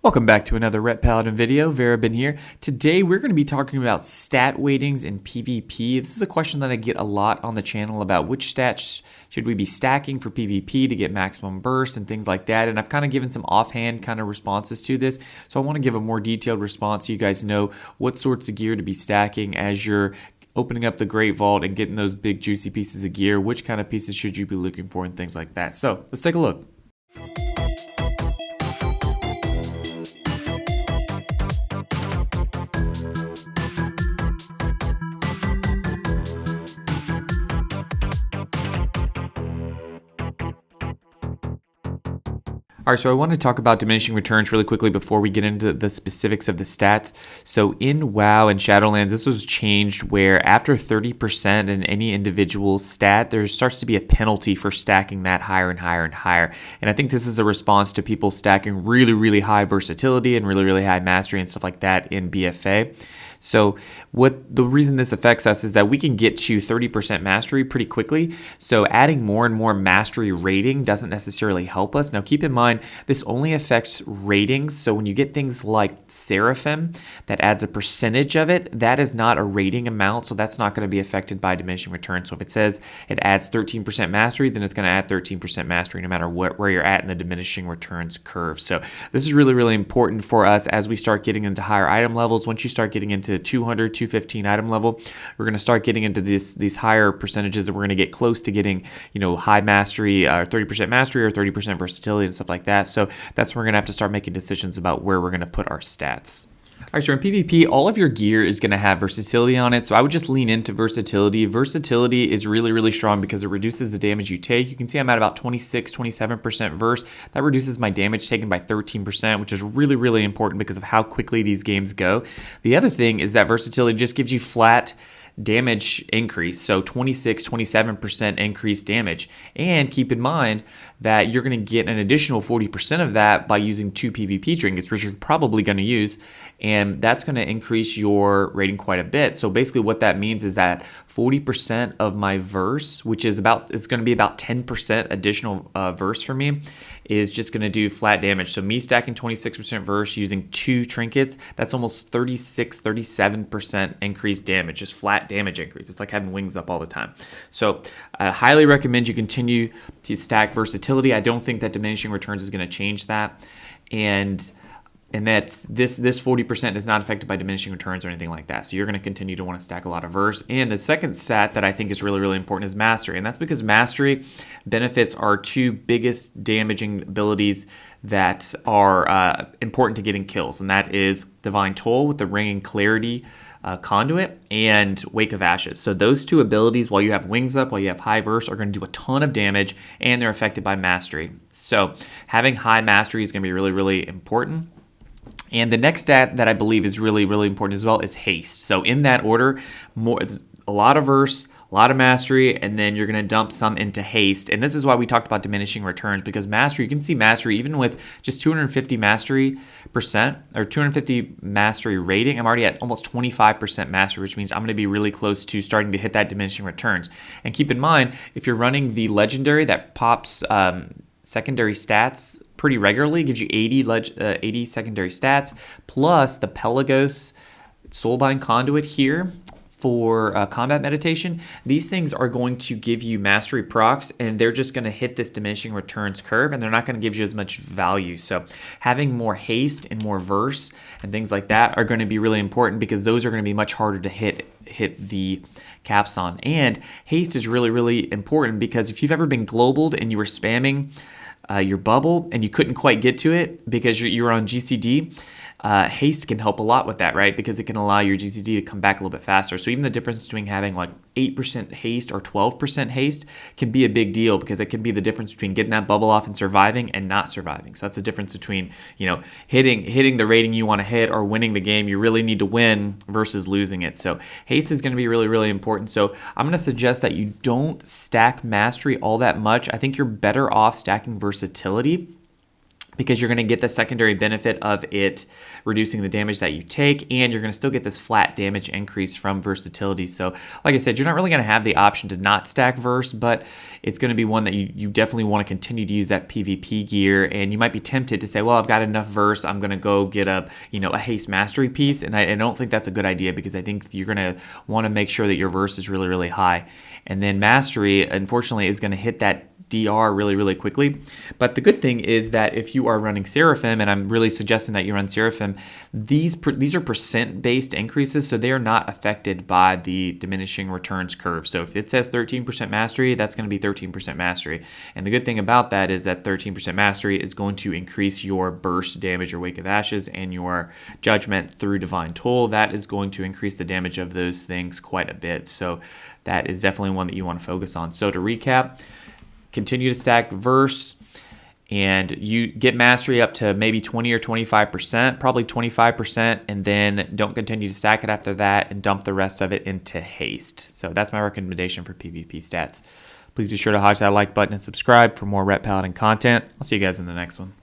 Welcome back to another Ret Paladin video. Verabin here. Today we're going to be talking about stat weightings in PvP. This is a question that I get a lot on the channel about which stats should we be stacking for PvP to get maximum burst and things like that. And I've kind of given some offhand kind of responses to this. So I want to give a more detailed response so you guys know what sorts of gear to be stacking as you're opening up the Great Vault and getting those big juicy pieces of gear. Which kind of pieces should you be looking for and things like that. So let's take a look. All right, so I want to talk about diminishing returns really quickly before we get into the specifics of the stats. So in WoW and Shadowlands, this was changed where after 30% in any individual stat, there starts to be a penalty for stacking that higher and higher and higher. And I think this is a response to people stacking really, really high versatility and really, really high mastery and stuff like that in BFA. So the reason this affects us is that we can get to 30% mastery pretty quickly. So adding more and more mastery rating doesn't necessarily help us. Now keep in mind, this only affects ratings. So when you get things like Seraphim, that adds a percentage of it. That is not a rating amount. So that's not going to be affected by diminishing returns. So if it says it adds 13% mastery, then it's going to add 13% mastery no matter where you're at in the diminishing returns curve. So this is really, really important for us as we start getting into higher item levels. Once you start getting into 200, 215 item level, we're going to start getting into these higher percentages that we're going to get close to getting, high mastery, 30% mastery or 30% versatility and stuff like that. So that's when we're going to have to start making decisions about where we're going to put our stats. All right, so in PvP, all of your gear is going to have versatility on it. So I would just lean into versatility. Versatility is really, really strong because it reduces the damage you take. You can see I'm at about 26, 27% verse. That reduces my damage taken by 13%, which is really, really important because of how quickly these games go. The other thing is that versatility just gives you flat damage increase, so 26, 27% increased damage. And keep in mind that you're going to get an additional 40% of that by using 2 PvP trinkets, which you're probably going to use, and that's going to increase your rating quite a bit. So basically what that means is that 40% of my verse, which is it's going to be about 10% additional verse for me, is just going to do flat damage. So me stacking 26% verse using 2 trinkets, that's almost 36, 37% increased damage, just flat damage increase. It's like having wings up all the time. So I highly recommend you continue to stack versatility. I don't think that diminishing returns is going to change that. And that's this 40% is not affected by diminishing returns or anything like that. So you're going to continue to want to stack a lot of verse. And the second stat that I think is really, really important is mastery. And that's because mastery benefits our 2 biggest damaging abilities that are important to getting kills. And that is Divine Toll with the Ring and Clarity Conduit and Wake of Ashes. So those 2 abilities, while you have wings up, while you have high verse, are going to do a ton of damage, and they're affected by mastery. So having high mastery is going to be really, really important. And the next stat that I believe is really, really important as well is haste. So in that order, it's a lot of verse, a lot of mastery, and then you're going to dump some into haste. And this is why we talked about diminishing returns, because mastery, you can see mastery even with just 250 mastery percent or 250 mastery rating. I'm already at almost 25% mastery, which means I'm going to be really close to starting to hit that diminishing returns. And keep in mind, if you're running the legendary that pops secondary stats pretty regularly, gives you 80 secondary stats, plus the Pelagos Soulbind Conduit here for combat meditation. These things are going to give you mastery procs, and they're just going to hit this diminishing returns curve, and they're not going to give you as much value. So having more haste and more verse and things like that are going to be really important, because those are going to be much harder to hit the caps on. And haste is really, really important, because if you've ever been globaled and you were spamming your bubble and you couldn't quite get to it because you were on GCD, haste can help a lot with that, right? Because it can allow your GCD to come back a little bit faster. So even the difference between having like 8% haste or 12% haste can be a big deal, because it can be the difference between getting that bubble off and surviving and not surviving. So that's the difference between, hitting the rating you want to hit or winning the game you really need to win versus losing it. So haste is going to be really, really important. So I'm going to suggest that you don't stack mastery all that much. I think you're better off stacking versatility. because you're going to get the secondary benefit of it reducing the damage that you take, and you're going to still get this flat damage increase from versatility. So like I said, you're not really going to have the option to not stack verse, but it's going to be one that you definitely want to continue to use that PvP gear. And you might be tempted to say, well, I've got enough verse, I'm going to go get a haste mastery piece, and I don't think that's a good idea, because I think you're going to want to make sure that your verse is really, really high. And then mastery, unfortunately, is going to hit that DR really, really quickly. But the good thing is that if you are running Seraphim, and I'm really suggesting that you run Seraphim, these are percent-based increases, so they are not affected by the diminishing returns curve. So if it says 13% mastery, that's going to be 13% mastery. And the good thing about that is that 13% mastery is going to increase your burst damage, your Wake of Ashes, and your judgment through Divine Toll. That is going to increase the damage of those things quite a bit. So that is definitely one that you want to focus on. So to recap, continue to stack verse, and you get mastery up to maybe 20 or 25%, probably 25%, and then don't continue to stack it after that and dump the rest of it into haste. So that's my recommendation for PvP stats. Please be sure to hit that like button and subscribe for more Ret Paladin content. I'll see you guys in the next one.